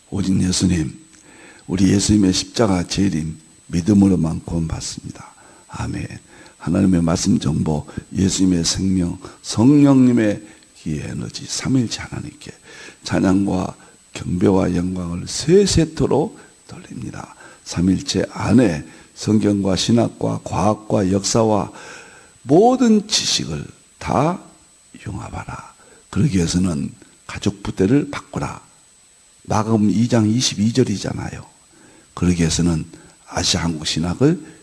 오직 예수님, 우리 예수님의 십자가 재림 믿음으로만 구원받습니다. 아멘. 하나님의 말씀 정보, 예수님의 생명, 성령님의 기의 에너지, 삼일째 하나님께 찬양과 경배와 영광을 세 세트로 돌립니다. 삼일째 안에 성경과 신학과 과학과 역사와 모든 지식을 다 융합하라. 그러기 위해서는 가족 부대를 바꾸라. 마가복음 2장 22절이잖아요. 그러기 위해서는 아시아 한국 신학을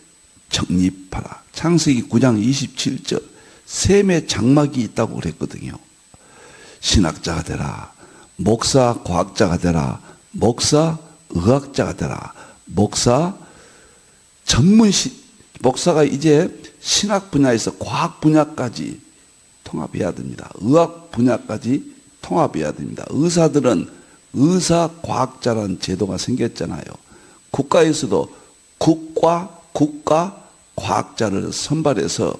정립하라. 창세기 9장 27절 셈의 장막이 있다고 그랬거든요. 신학자가 되라. 목사 과학자가 되라. 목사 의학자가 되라. 목사가 이제 신학 분야에서 과학 분야까지 통합해야 됩니다. 의학 분야까지 통합해야 됩니다. 의사들은 의사과학자라는 제도가 생겼잖아요. 국가에서도 국가 과학자를 선발해서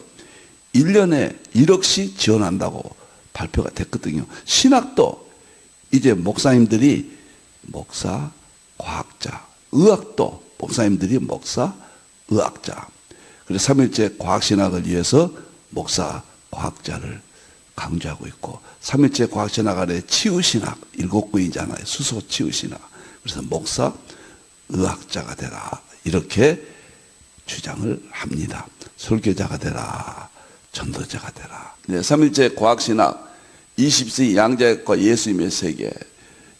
1년에 1억씩 지원한다고 발표가 됐거든요. 신학도 이제 목사님들이 목사, 과학자, 의학도 목사님들이 목사, 의학자. 그래서 삼일째 과학신학을 위해서 목사, 과학자를 강조하고 있고, 삼일째 과학신학 안에 치유신학 7구이잖아요. 수소 치유신학. 그래서 목사, 의학자가 되라. 이렇게 주장을 합니다. 설교자가 되라. 전도자가 되라. 삼일째 과학신학 20세기 양자역과 예수님의 세계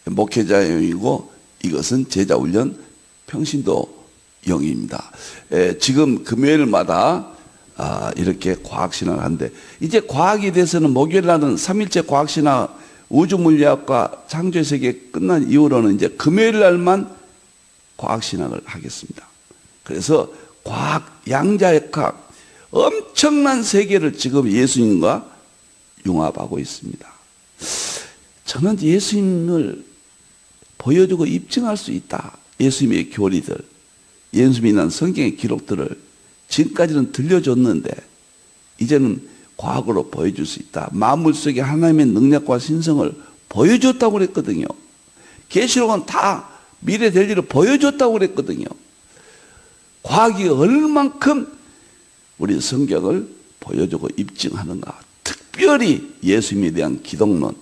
목회자용이고, 이것은 제자훈련 평신도용입니다. 지금 금요일마다 이렇게 과학신학을 하는데, 이제 과학에 대해서는 목요일 날은 삼일째 과학신학 우주물리학과 창조의 세계 끝난 이후로는 이제 금요일 날만 과학신학을 하겠습니다. 그래서 과학, 양자역학 엄청난 세계를 지금 예수님과 융합하고 있습니다. 저는 예수님을 보여주고 입증할 수 있다. 예수님의 교리들, 예수님이 성경의 기록들을 지금까지는 들려줬는데 이제는 과학으로 보여줄 수 있다. 만물 속에 하나님의 능력과 신성을 보여줬다고 그랬거든요. 계시록은 다 미래 될 일을 보여줬다고 그랬거든요. 과학이 얼만큼 우리 성경을 보여주고 입증하는가. 특별히 예수님에 대한 기독론,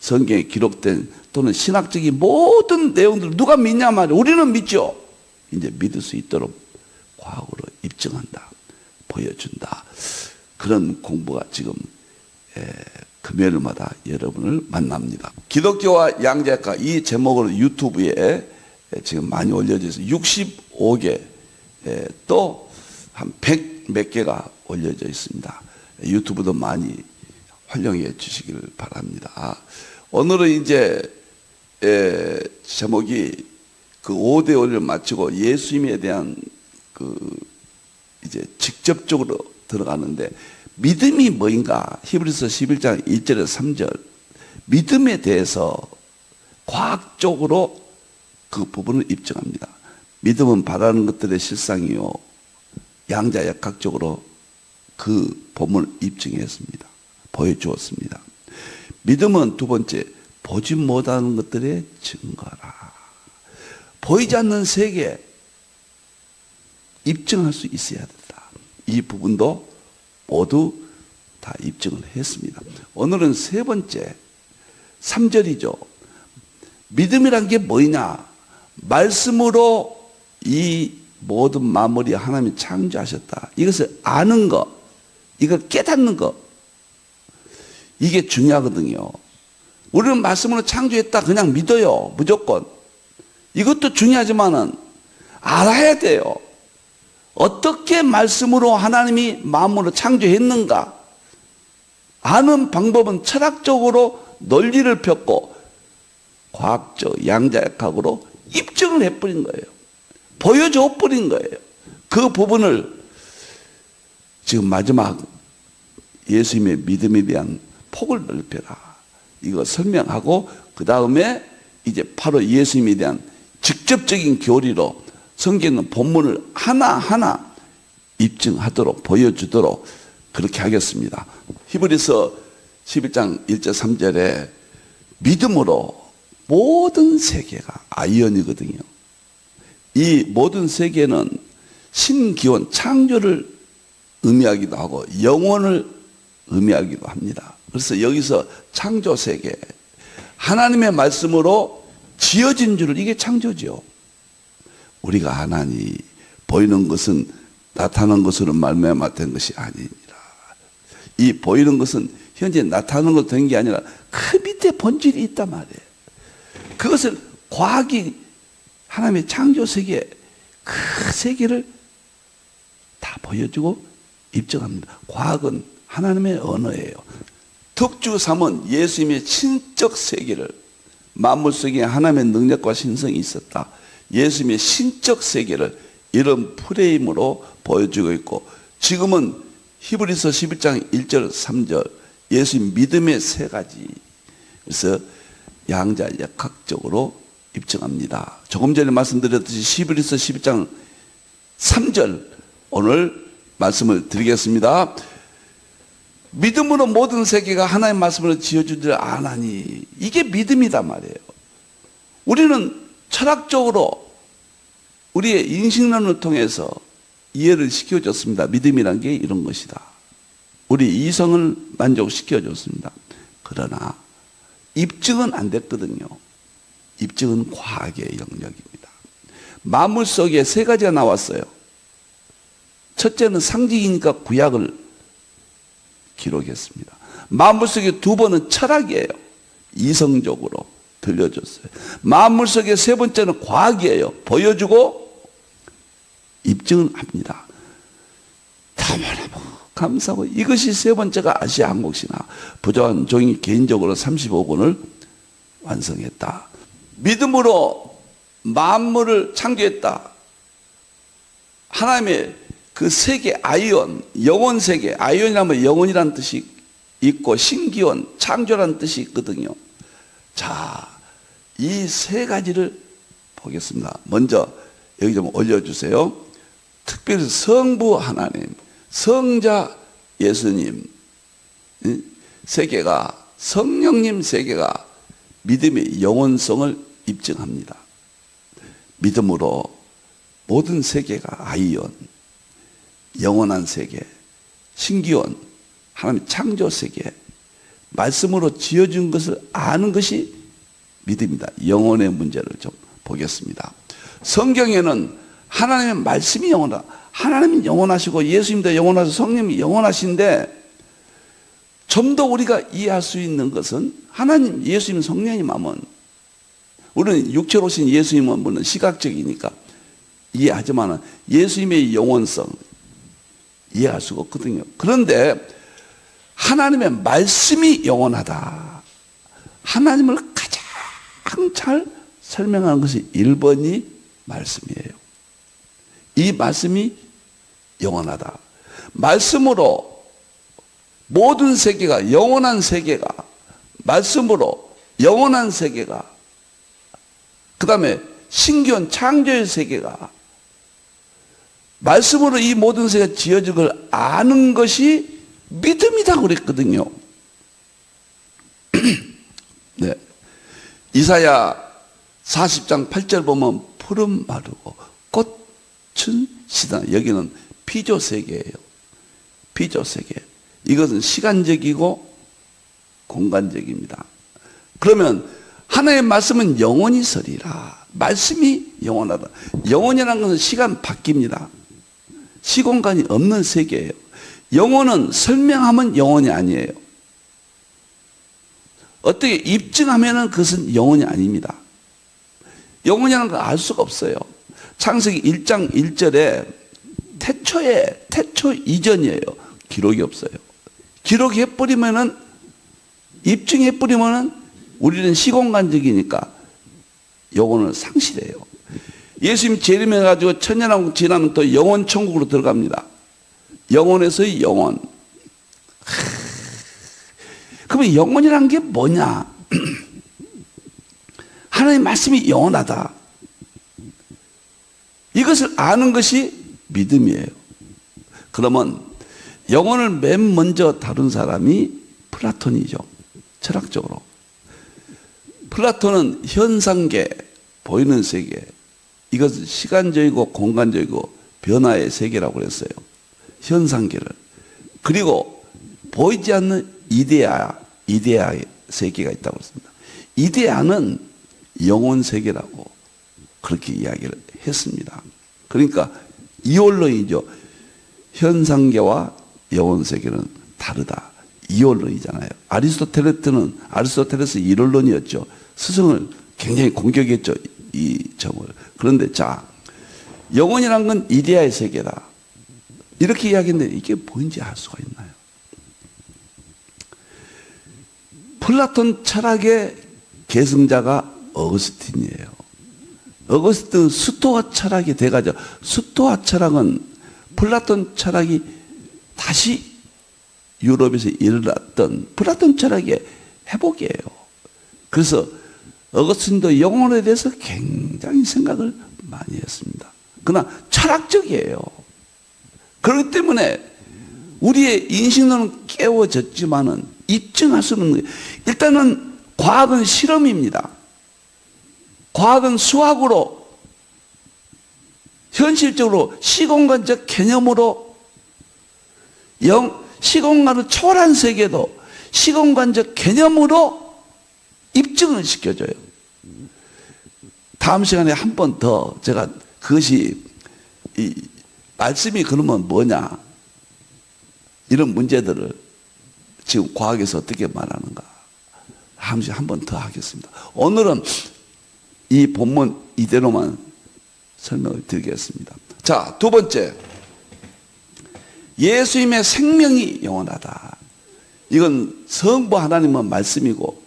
성경에 기록된 또는 신학적인 모든 내용들을 누가 믿냐 말이에요. 우리는 믿죠. 이제 믿을 수 있도록 과학으로 입증한다, 보여준다. 그런 공부가 지금 금요일마다 여러분을 만납니다. 기독교와 양자역학 이 제목으로 유튜브에 지금 많이 올려져 있어요. 65개 또 한 100 몇 개가 올려져 있습니다. 유튜브도 많이 활용해 주시길 바랍니다. 오늘은 이제 제목이 그 5대 5를 마치고 예수님에 대한 이제 직접적으로 들어가는데, 믿음이 뭐인가? 히브리서 11장 1절에서 3절 믿음에 대해서 과학적으로 그 부분을 입증합니다. 믿음은 바라는 것들의 실상이요, 양자역학적으로 그 본문을 입증했습니다. 보여주었습니다. 믿음은 두 번째, 보지 못하는 것들의 증거라. 보이지 않는 세계 입증할 수 있어야 된다. 이 부분도 모두 다 입증을 했습니다. 오늘은 세 번째 3절이죠. 믿음이란 게 뭐냐? 말씀으로 이 모든 만물이 하나님이 창조하셨다. 이것을 아는 것, 이걸 깨닫는 것, 이게 중요하거든요. 우리는 말씀으로 창조했다 그냥 믿어요. 무조건. 이것도 중요하지만은 알아야 돼요. 어떻게 말씀으로 하나님이 만물을 창조했는가? 아는 방법은 철학적으로 논리를 폈고 과학적 양자역학으로 입증을 해버린 거예요. 보여줘 버린 거예요. 그 부분을 지금 마지막 예수님의 믿음에 대한 폭을 넓혀라, 이거 설명하고, 그 다음에 이제 바로 예수님에 대한 직접적인 교리로 성경의 본문을 하나하나 입증하도록 보여주도록 그렇게 하겠습니다. 히브리서 11장 1절 3절에 믿음으로 모든 세계가 아이언이거든요. 이 모든 세계는 신기원, 창조를 의미하기도 하고 영원을 의미하기도 합니다. 그래서 여기서 창조 세계, 하나님의 말씀으로 지어진 줄을, 이게 창조죠. 우리가 하나니 보이는 것은 나타나는 것으로 말미암아 된 것이 아니니라. 이 보이는 것은 현재 나타나는 것으로 된 게 아니라 그 밑에 본질이 있단 말이에요. 그것을 과학이 하나님의 창조 세계, 그 세계를 다 보여주고 입증합니다. 과학은 하나님의 언어예요. 특주 3은 예수님의 신적 세계를, 만물 속에 하나님의 능력과 신성이 있었다, 예수님의 신적 세계를 이런 프레임으로 보여주고 있고, 지금은 히브리서 11장 1절 3절 예수님 믿음의 세 가지, 그래서 양자 역학적으로 입증합니다. 조금 전에 말씀드렸듯이 히브리서 12장 3절 오늘 말씀을 드리겠습니다. 믿음으로 모든 세계가 하나님의 말씀으로 지어준 줄 아나니, 이게 믿음이단 말이에요. 우리는 철학적으로 우리의 인식론을 통해서 이해를 시켜줬습니다. 믿음이란 게 이런 것이다. 우리 이성을 만족시켜줬습니다. 그러나 입증은 안 됐거든요. 입증은 과학의 영역입니다. 만물 속에 세 가지가 나왔어요. 첫째는 상징이니까 구약을 기록했습니다. 만물 속에 두 번은 철학이에요. 이성적으로 들려줬어요. 만물 속에 세 번째는 과학이에요. 보여주고 입증을 합니다. 너무너무 감사하고, 이것이 세 번째가 아시아 한국신화. 부조한 종이 개인적으로 35권을 완성했다. 믿음으로 만물을 창조했다. 하나님의 그 세계, 아이온, 영원 세계, 아이온이라면 영원이라는 뜻이 있고 신기원, 창조라는 뜻이 있거든요. 자, 이 세 가지를 보겠습니다. 먼저 여기 좀 올려주세요. 특별히 성부 하나님, 성자 예수님 세계가, 성령님 세계가 믿음의 영원성을 입증합니다. 믿음으로 모든 세계가 아이온, 영원한 세계, 신기원, 하나님의 창조 세계, 말씀으로 지어준 것을 아는 것이 믿음이다. 영혼의 문제를 좀 보겠습니다. 성경에는 하나님의 말씀이 영원하다. 하나님이 영원하시고 예수님도 영원하시고 성령이 영원하신데, 좀 더 우리가 이해할 수 있는 것은 하나님, 예수님, 성령님 하면, 우리는 육체로 오신 예수님은 물론 시각적이니까 이해하지만 예수님의 영원성 이해할 수가 없거든요. 그런데 하나님의 말씀이 영원하다. 하나님을 가장 잘 설명하는 것이 1번이 말씀이에요. 이 말씀이 영원하다. 말씀으로 모든 세계가, 영원한 세계가, 말씀으로 영원한 세계가, 그 다음에 신기원 창조의 세계가, 말씀으로 이 모든 세계가 지어진 걸 아는 것이 믿음이다 그랬거든요. 네. 이사야 40장 8절 보면 푸른 마르고 꽃은 시다. 여기는 피조 세계예요. 피조 세계. 이것은 시간적이고 공간적입니다. 그러면 하나님의 말씀은 영원히 서리라. 말씀이 영원하다. 영원이라는 것은 시간 바뀝니다. 시공간이 없는 세계예요. 영혼은 설명하면 영혼이 아니에요. 어떻게 입증하면 그것은 영혼이 아닙니다. 영혼이라는 걸 알 수가 없어요. 창세기 1장 1절에 태초 이전이에요. 기록이 없어요. 기록해버리면은, 입증해버리면은 우리는 시공간적이니까 영혼을 상실해요. 예수님 재림해가지고 천년왕국 지나면 또 영혼 천국으로 들어갑니다. 영혼에서의 영혼. 그러면 영혼이란 게 뭐냐? 하나님의 말씀이 영원하다. 이것을 아는 것이 믿음이에요. 그러면 영혼을 맨 먼저 다룬 사람이 플라톤이죠. 철학적으로. 플라톤은 현상계, 보이는 세계, 이것은 시간적이고 공간적이고 변화의 세계라고 그랬어요. 현상계를. 그리고 보이지 않는 이데아의 세계가 있다고 했습니다. 이데아는 영혼 세계라고 그렇게 이야기를 했습니다. 그러니까 이원론이죠. 현상계와 영혼 세계는 다르다. 이원론이잖아요. 아리스토텔레스 이론론이었죠. 스승을 굉장히 공격했죠. 이 점을. 그런데 자, 영혼이란 건 이데아의 세계다. 이렇게 이야기했는데 이게 뭔지 알 수가 있나요? 플라톤 철학의 계승자가 어거스틴이에요. 어거스틴은 스토아 철학이 돼가지고, 스토아 철학은 플라톤 철학이 다시 유럽에서 일어났던 플라톤 철학의 회복이에요. 그래서 어거스틴도 영혼에 대해서 굉장히 생각을 많이 했습니다. 그러나 철학적이에요. 그렇기 때문에 우리의 인식론은 깨워졌지만은 입증할 수 없는 거예요. 일단은 과학은 실험입니다. 과학은 수학으로, 현실적으로, 시공간적 개념으로 시공간을 초월한 세계도 시공간적 개념으로 입증을 시켜줘요. 다음 시간에 한 번 더 제가 그것이 이 말씀이 그러면 뭐냐, 이런 문제들을 지금 과학에서 어떻게 말하는가 한 번 더 하겠습니다. 오늘은 이 본문 이대로만 설명을 드리겠습니다. 자, 두 번째, 예수님의 생명이 영원하다. 이건 성부 하나님은 말씀이고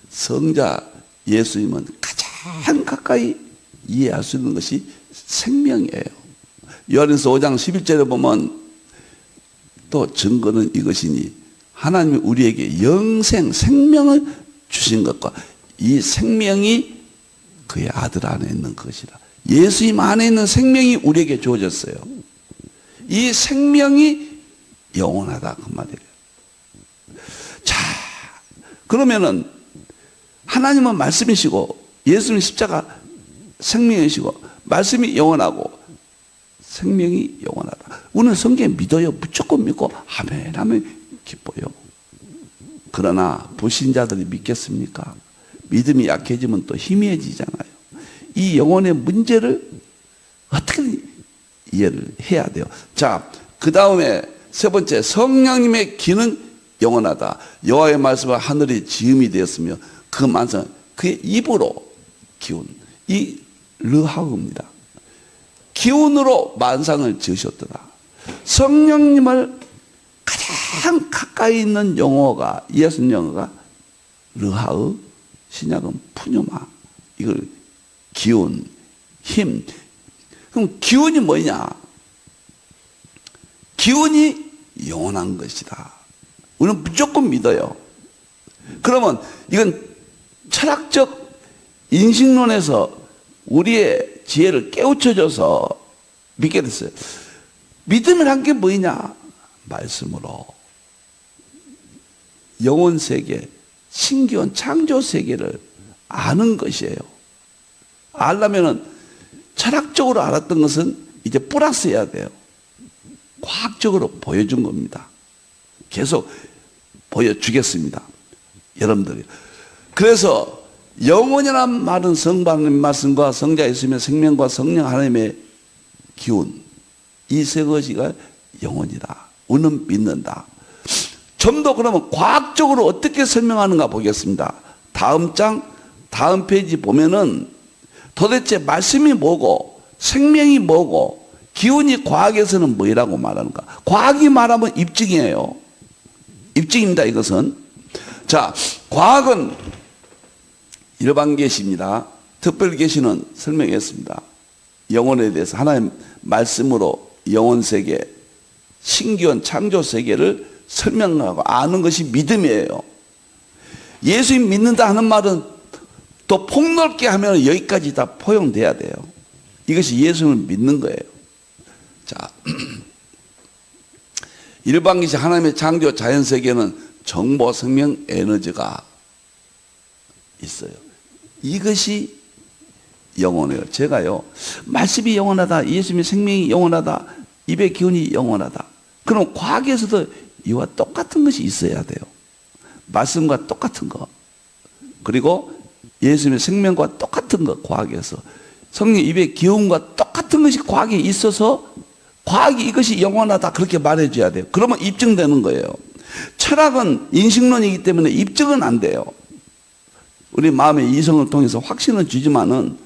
성자 예수님은 가장 가까이 이해할 수 있는 것이 생명이에요. 요한일서 5장 11절에 보면 또 증거는 이것이니 하나님이 우리에게 영생, 생명을 주신 것과 이 생명이 그의 아들 안에 있는 것이다. 예수님 안에 있는 생명이 우리에게 주어졌어요. 이 생명이 영원하다 그 말이에요. 자, 그러면은 하나님은 말씀이시고 예수님 십자가 생명이시고 말씀이 영원하고 생명이 영원하다. 우리는 성경 믿어요. 무조건 믿고 아멘 하면 기뻐요. 그러나 불신자들이 믿겠습니까? 믿음이 약해지면 또 희미해지잖아요. 이 영혼의 문제를 어떻게 이해를 해야 돼요. 자, 그 다음에 세 번째, 성령님의 기는 영원하다. 여호와의 말씀은 하늘이 지음이 되었으며 그 만성, 그의 입으로 기운, 이 르하우입니다. 기운으로 만상을 지으셨더라. 성령님을 가장 가까이 있는 용어가, 예수 용어가 르하우, 신약은 푸뇨마. 이걸 기운, 힘. 그럼 기운이 뭐냐? 기운이 영원한 것이다. 우리는 무조건 믿어요. 그러면 이건 철학적 인식론에서 우리의 지혜를 깨우쳐줘서 믿게 됐어요. 믿음이란 게 뭐냐? 말씀으로 영혼 세계, 신기원 창조 세계를 아는 것이에요. 알려면은 철학적으로 알았던 것은 이제 플러스해야 돼요. 과학적으로 보여준 겁니다. 계속 보여주겠습니다. 여러분들이. 그래서 영혼이란 말은 성부 하나님의 말씀과 성자 예수님의 생명과 성령 하나님의 기운, 이 세 가지가 영혼이다. 우리는 믿는다. 좀 더 그러면 과학적으로 어떻게 설명하는가 보겠습니다. 다음 장, 다음 페이지 보면은 도대체 말씀이 뭐고 생명이 뭐고 기운이 과학에서는 뭐라고 말하는가. 과학이 말하면 입증이에요. 입증입니다. 이것은. 자, 과학은 일반 계시입니다. 특별 계시는 설명했습니다. 영혼에 대해서 하나님 말씀으로 영혼 세계, 신기원 창조 세계를 설명하고 아는 것이 믿음이에요. 예수님 믿는다 하는 말은 더 폭넓게 하면 여기까지 다 포용돼야 돼요. 이것이 예수님을 믿는 거예요. 자, 일반 계시 하나님의 창조 자연 세계는 정보, 생명, 에너지가 있어요. 이것이 영원해요. 제가요, 말씀이 영원하다, 예수님의 생명이 영원하다, 입의 기운이 영원하다. 그럼 과학에서도 이와 똑같은 것이 있어야 돼요. 말씀과 똑같은 거, 그리고 예수님의 생명과 똑같은 것, 과학에서 성령 입의 기운과 똑같은 것이 과학에 있어서 과학이 이것이 영원하다 그렇게 말해줘야 돼요. 그러면 입증되는 거예요. 철학은 인식론이기 때문에 입증은 안 돼요. 우리 마음의 이성을 통해서 확신을 주지만은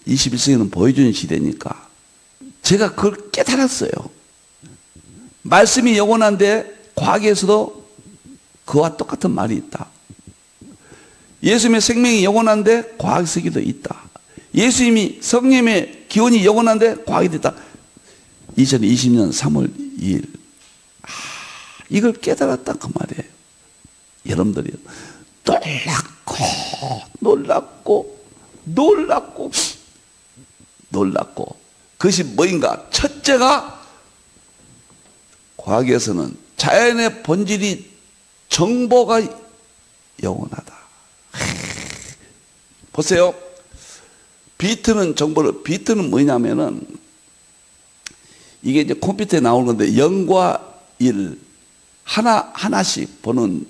21세기는 보여주는 시대니까 제가 그걸 깨달았어요. 말씀이 영원한데 과학에서도 그와 똑같은 말이 있다. 예수님의 생명이 영원한데 과학세계도 있다. 예수님이 성령의 기원이 영원한데 과학이 있다. 2020년 3월 2일 이걸 깨달았다 그 말이에요. 여러분들이 놀랍고 그것이 뭐인가? 첫째가 과학에서는 자연의 본질이 정보가 영원하다. 보세요. 비트는 비트는 뭐냐면은 이게 이제 컴퓨터에 나오는 건데 0과 1 하나씩 보는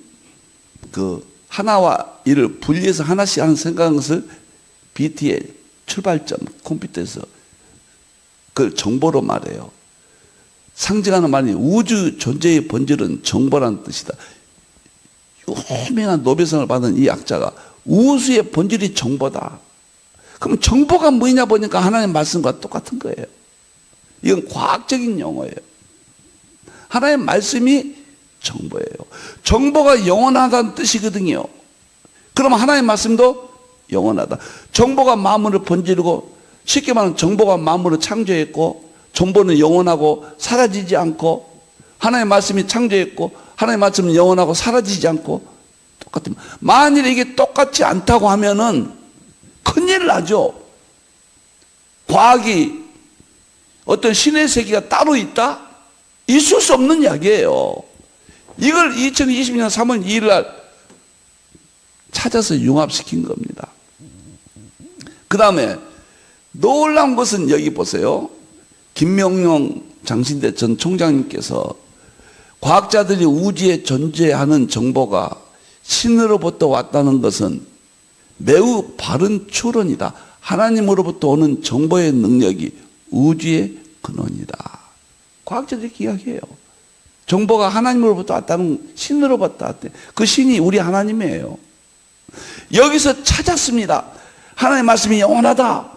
그 하나와 1을 분리해서 하나씩 하는 생각하는 것을 비트의 출발점 컴퓨터에서 그걸 정보로 말해요. 상징하는 말이 우주 존재의 본질은 정보라는 뜻이다. 유명한 노벨상을 받은 이 학자가 우주의 본질이 정보다. 그럼 정보가 뭐냐 보니까 하나님의 말씀과 똑같은 거예요. 이건 과학적인 용어예요. 하나님의 말씀이 정보예요. 정보가 영원하다는 뜻이거든요. 그러면 하나님의 말씀도 영원하다. 정보가 만물을 번지르고, 쉽게 말하면 정보가 만물을 창조했고, 정보는 영원하고 사라지지 않고, 하나님의 말씀이 창조했고 하나님의 말씀은 영원하고 사라지지 않고 똑같은. 만일에 이게 똑같지 않다고 하면은 큰일 나죠. 과학이 어떤 신의 세계가 따로 있다? 있을 수 없는 이야기예요. 이걸 2020년 3월 2일 날 찾아서 융합시킨 겁니다. 그 다음에 놀라운 것은 여기 보세요. 김명용 장신대 전 총장님께서 과학자들이 우주에 존재하는 정보가 신으로부터 왔다는 것은 매우 바른 추론이다. 하나님으로부터 오는 정보의 능력이 우주의 근원이다. 과학자들이 이야기해요. 정보가 하나님으로부터 왔다는, 신으로부터 왔대. 그 신이 우리 하나님이에요. 여기서 찾았습니다. 하나님의 말씀이 영원하다.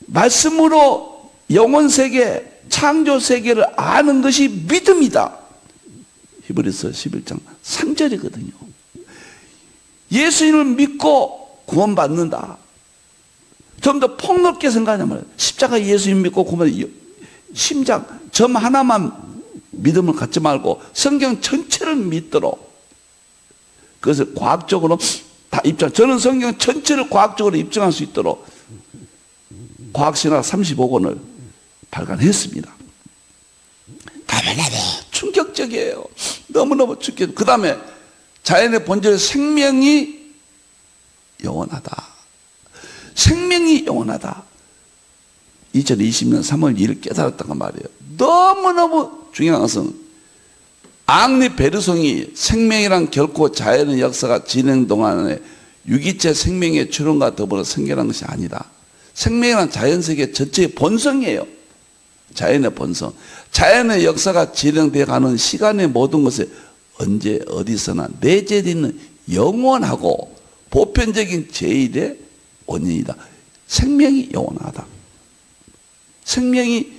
말씀으로 영혼세계, 창조세계를 아는 것이 믿음이다. 히브리서 11장 3절이거든요. 예수님을 믿고 구원받는다. 좀 더 폭넓게 생각하면 십자가 예수님 믿고 구원받는 심장 점 하나만 믿음을 갖지 말고 성경 전체를 믿도록, 그것을 과학적으로 다 입증. 저는 성경 전체를 과학적으로 입증할 수 있도록 과학신학 35권을 발간했습니다. 너무너무 충격적이에요. 너무너무 충격. 그 다음에 자연의 본질 생명이 영원하다. 생명이 영원하다. 2020년 3월 2일 깨달았단 말이에요. 너무너무 중요한 것은 앙리 베르송이 생명이란 결코 자연의 역사가 진행 동안에 유기체 생명의 출현과 더불어 생겨난 것이 아니다. 생명이란 자연세계 전체의 본성이에요. 자연의 본성. 자연의 역사가 진행되어 가는 시간의 모든 것에 언제 어디서나 내재되어 있는 영원하고 보편적인 제일의 원인이다. 생명이 영원하다. 생명이,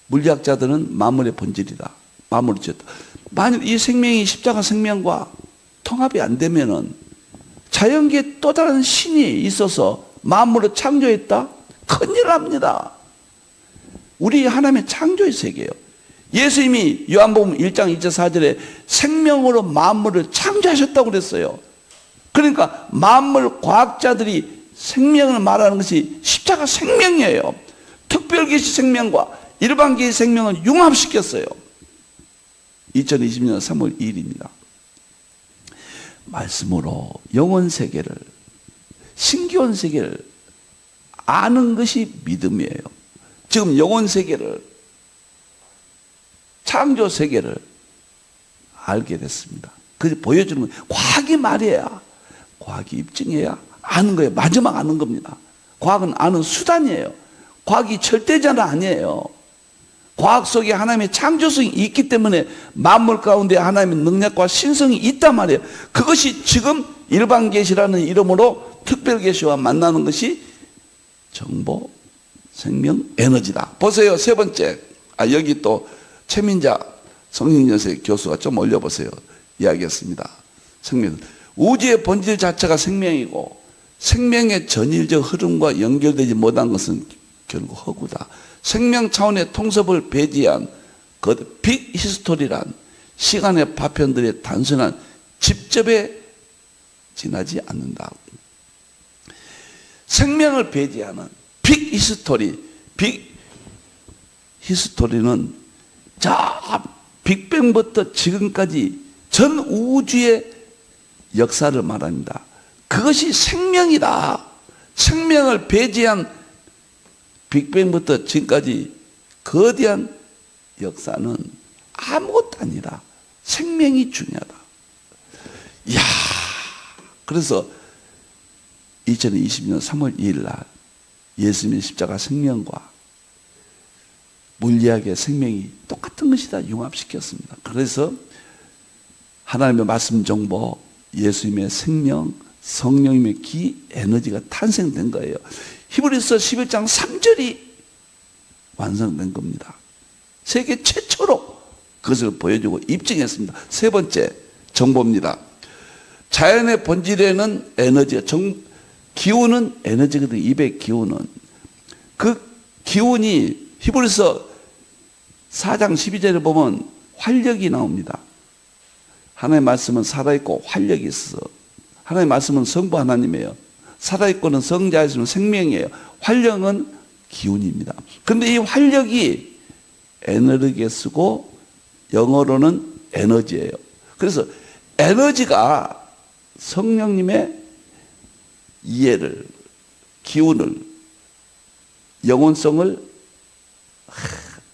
물리학자들은 만물의 본질이다. 만물을 지었다. 만일 이 생명이 십자가 생명과 통합이 안 되면은 자연계에 또 다른 신이 있어서 만물을 창조했다? 큰일 납니다. 우리 하나님의 창조의 세계예요. 예수님이 요한복음 1장 2절 4절에 생명으로 만물을 창조하셨다고 그랬어요. 그러니까 만물 과학자들이 생명을 말하는 것이 십자가 생명이에요. 특별계시 생명과 일반계시 생명을 융합시켰어요. 2020년 3월 2일입니다. 말씀으로 영혼 세계를, 신기원 세계를 아는 것이 믿음이에요. 지금 영혼 세계를, 창조 세계를 알게 됐습니다. 그래서 보여주는 거예요. 과학이 말이야. 과학이 입증해야 아는 거예요. 마지막 아는 겁니다. 과학은 아는 수단이에요. 과학이 절대자는 아니에요. 과학 속에 하나님의 창조성이 있기 때문에 만물 가운데 하나님의 능력과 신성이 있단 말이에요. 그것이 지금 일반 계시라는 이름으로 특별 계시와 만나는 것이 정보, 생명, 에너지다. 보세요. 세 번째. 여기 또 최민자 성신연세 교수가 좀 올려보세요. 이야기했습니다. 생명. 우주의 본질 자체가 생명이고 생명의 전일적 흐름과 연결되지 못한 것은 결국 허구다. 생명 차원의 통섭을 배제한 그 빅 히스토리란 시간의 파편들의 단순한 집접에 지나지 않는다. 생명을 배제하는 빅 히스토리는 자 빅뱅부터 지금까지 전 우주의 역사를 말합니다. 그것이 생명이다. 생명을 배제한 빅뱅부터 지금까지 거대한 역사는 아무것도 아니다. 생명이 중요하다. 이야, 그래서 2020년 3월 2일 날 예수님의 십자가 생명과 물리학의 생명이 똑같은 것이다 융합시켰습니다. 그래서 하나님의 말씀 정보, 예수님의 생명, 성령님의 기, 에너지가 탄생된 거예요. 히브리서 11장 3절이 완성된 겁니다. 세계 최초로 그것을 보여주고 입증했습니다. 세 번째 정보입니다. 자연의 본질에는 에너지가, 기운은 에너지거든요. 입의 기운은. 그 기운이 히브리서 4장 12절에 보면 활력이 나옵니다. 하나님의 말씀은 살아있고 활력이 있어서, 하나님의 말씀은 성부 하나님이에요. 살아있고는 성자이시면 생명이에요. 활력은 기운입니다. 그런데 이 활력이 에너지에 쓰고 영어로는 에너지예요. 그래서 에너지가 성령님의 이해를, 기운을, 영혼성을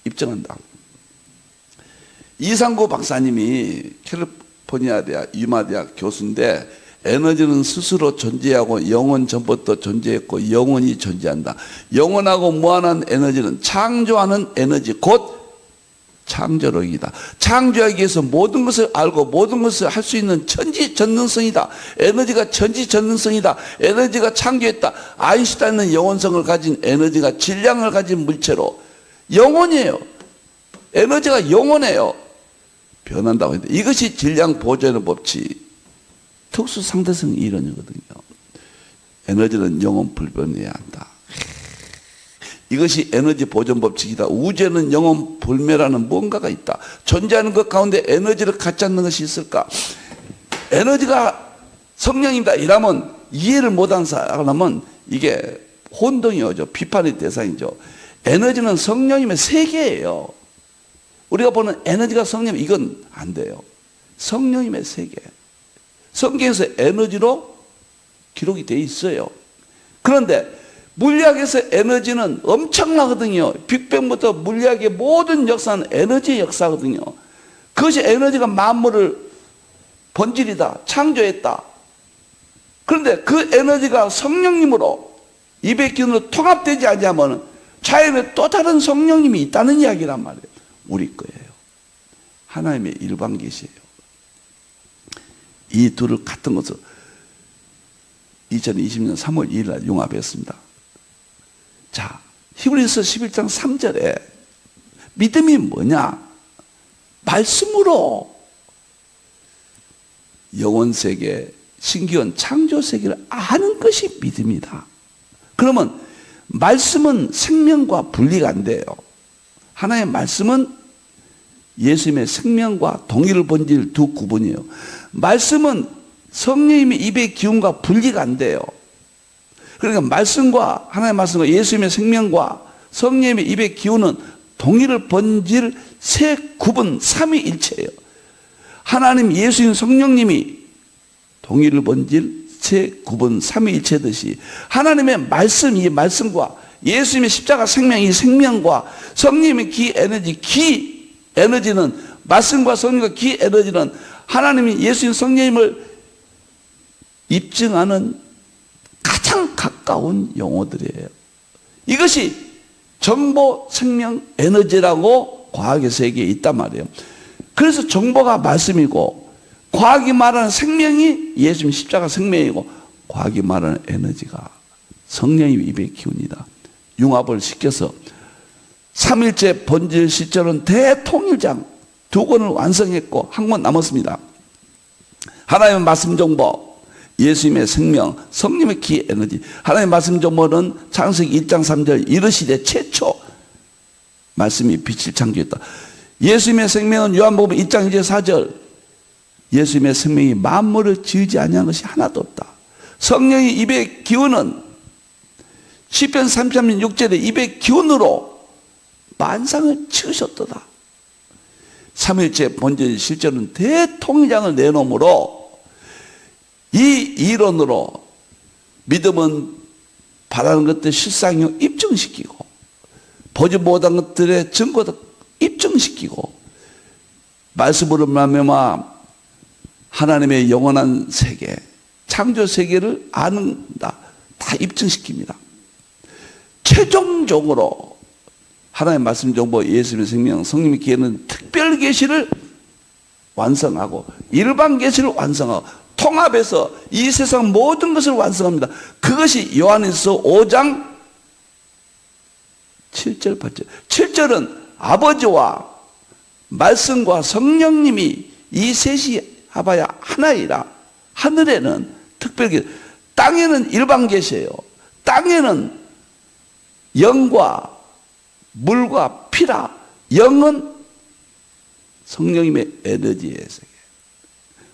입증한다. 이상구 박사님이 캘리포니아 대학, 유마 대학 교수인데 에너지는 스스로 존재하고 영원 전부터 존재했고 영원히 존재한다. 영원하고 무한한 에너지는 창조하는 에너지 곧 창조력이다. 창조하기 위해서 모든 것을 알고 모든 것을 할 수 있는 천지전능성이다. 에너지가 천지전능성이다. 에너지가 창조했다. 아인슈타인은 영원성을 가진 에너지가 질량을 가진 물체로 영원이에요. 에너지가 영원해요. 변한다고 했는데 이것이 질량 보존의 법칙, 특수 상대성 이론이거든요. 에너지는 영원 불변해야 한다. 이것이 에너지 보존 법칙이다. 우주에는 영원 불멸하는 뭔가가 있다. 존재하는 것 가운데 에너지를 갖지 않는 것이 있을까? 에너지가 성령입니다. 이러면 이해를 못한 사람은 이게 혼동이 오죠. 비판의 대상이죠. 에너지는 성령님의 세계예요. 우리가 보는 에너지가 성령, 이건 안 돼요. 성령님의 세계. 성경에서 에너지로 기록이 되어 있어요. 그런데 물리학에서 에너지는 엄청나거든요. 빅뱅부터 물리학의 모든 역사는 에너지의 역사거든요. 그것이 에너지가 만물을 본질이다, 창조했다. 그런데 그 에너지가 성령님으로 입의 기운으로 통합되지 않으면 자연에 또 다른 성령님이 있다는 이야기란 말이에요. 우리 거예요. 하나님의 일반 계시예요. 이 둘을 같은 것으로 2020년 3월 2일 날 융합했습니다. 자, 히브리서 11장 3절에 믿음이 뭐냐? 말씀으로 영혼세계, 신기원 창조세계를 아는 것이 믿음이다. 그러면 말씀은 생명과 분리가 안 돼요. 하나의 말씀은 예수님의 생명과 동일 본질 두 구분이에요. 말씀은 성령님의 입의 기운과 분리가 안 돼요. 그러니까 말씀과, 하나님의 말씀과 예수님의 생명과 성령님의 입의 기운은 동일 본질 세 구분 삼위일체예요. 하나님, 예수님, 성령님이 동일 본질 세 구분 삼위일체듯이 하나님의 말씀, 이 말씀과 예수님의 십자가 생명, 이 생명과 성령님의 기 에너지는 말씀과 성령과 기 에너지는 하나님이 예수님 성령님을 입증하는 가장 가까운 용어들이에요. 이것이 정보, 생명, 에너지라고 과학의 세계에 있단 말이에요. 그래서 정보가 말씀이고 과학이 말하는 생명이 예수님 십자가 생명이고 과학이 말하는 에너지가 성령의 입의 기운이다. 융합을 시켜서 삼일째 본질 시절은 대통일장 2권을 완성했고 1권 남았습니다. 하나님의 말씀 정보, 예수님의 생명, 성령의 기 에너지. 하나님의 말씀 정보는 창세기 1장 3절 이르시되 최초 말씀이 빛을 창조했다. 예수님의 생명은 요한복음 1장 2절 4절 예수님의 생명이 만물을 지으지 아니한 것이 하나도 없다. 성령의 입의 기운은 시편 33편 6절에 입의 기운으로 만상을 지으셨도다. 삼일째 본질 실제로는 대통령을 내놓으므로 이 이론으로 믿음은 바라는 것들 실상이 입증시키고 보지 못한 것들의 증거도 입증시키고 말씀으로 말미암아 하나님의 영원한 세계, 창조 세계를 아는다. 다 입증시킵니다. 최종적으로 하나님의 말씀 정보, 예수님의 생명, 성령의 기회는 특별 계시를 완성하고 일반 계시를 완성하고 통합해서 이 세상 모든 것을 완성합니다. 그것이 요한일서 5장 7절 8절. 7절은 아버지와 말씀과 성령님이 이 셋이 합하여 하나이라. 하늘에는 특별 계시, 땅에는 일반 계시예요. 땅에는 영과 물과 피라. 영은 성령님의 에너지의 세계,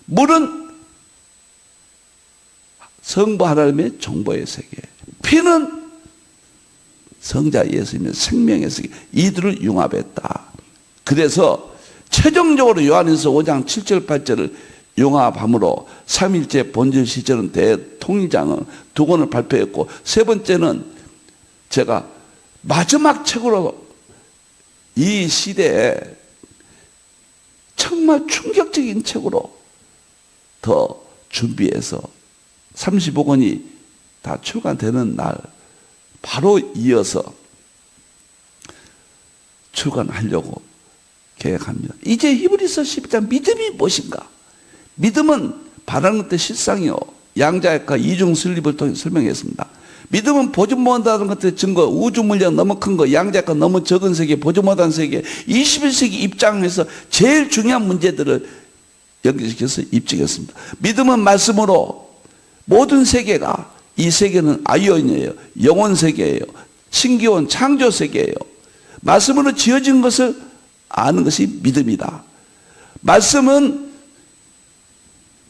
물은 성부 하나님의 정보의 세계, 피는 성자 예수님의 생명의 세계. 이들을 융합했다. 그래서 최종적으로 요한일서 5장 7절 8절을 융합함으로 삼일째 본질 시절은 대통일장은 2권을 발표했고 세 번째는 제가 마지막 책으로 이 시대에 정말 충격적인 책으로 더 준비해서 35권이 다 출간되는 날 바로 이어서 출간하려고 계획합니다. 이제 히브리서 12장 믿음이 무엇인가? 믿음은 바라는 것의 실상이요 양자역과 이중 설립을 통해 설명했습니다. 믿음은 보지 못하는 것들의 증거, 우주 물량 너무 큰 거, 양자역과 너무 적은 세계, 보지 못한 세계, 21세기 입장에서 제일 중요한 문제들을 연결시켜서 입증했습니다. 믿음은 말씀으로 모든 세계가, 이 세계는 아이언이에요. 영혼 세계예요. 신기원 창조 세계예요. 말씀으로 지어진 것을 아는 것이 믿음이다. 말씀은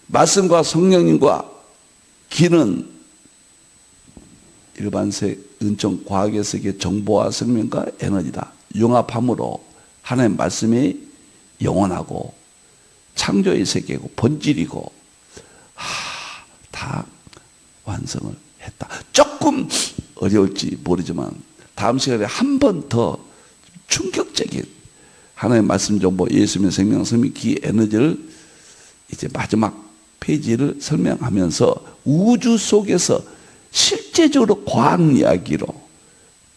말씀과 성령님과 기는 일반세 은총 과학의 세계 정보와 생명과 에너지다. 융합함으로 하나님의 말씀이 영원하고 창조의 세계고 본질이고 다 완성을 했다. 조금 어려울지 모르지만 다음 시간에 한 번 더 충격적인 하나님의 말씀 정보, 예수님의 생명, 성령, 기, 에너지를 이제 마지막 페이지를 설명하면서 우주 속에서 실제적으로 과학 이야기로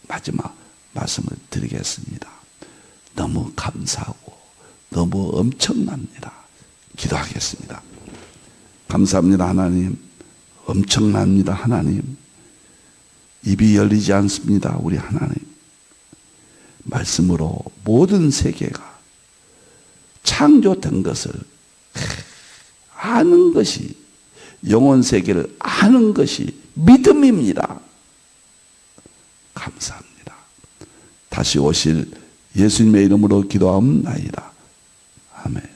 마지막 말씀을 드리겠습니다. 너무 감사하고 너무 엄청납니다. 기도하겠습니다. 감사합니다, 하나님. 엄청납니다, 하나님. 입이 열리지 않습니다, 우리 하나님. 말씀으로 모든 세계가 창조된 것을 아는 것이, 영혼 세계를 아는 것이 믿음입니다. 감사합니다. 다시 오실 예수님의 이름으로 기도하옵나이다. 아멘.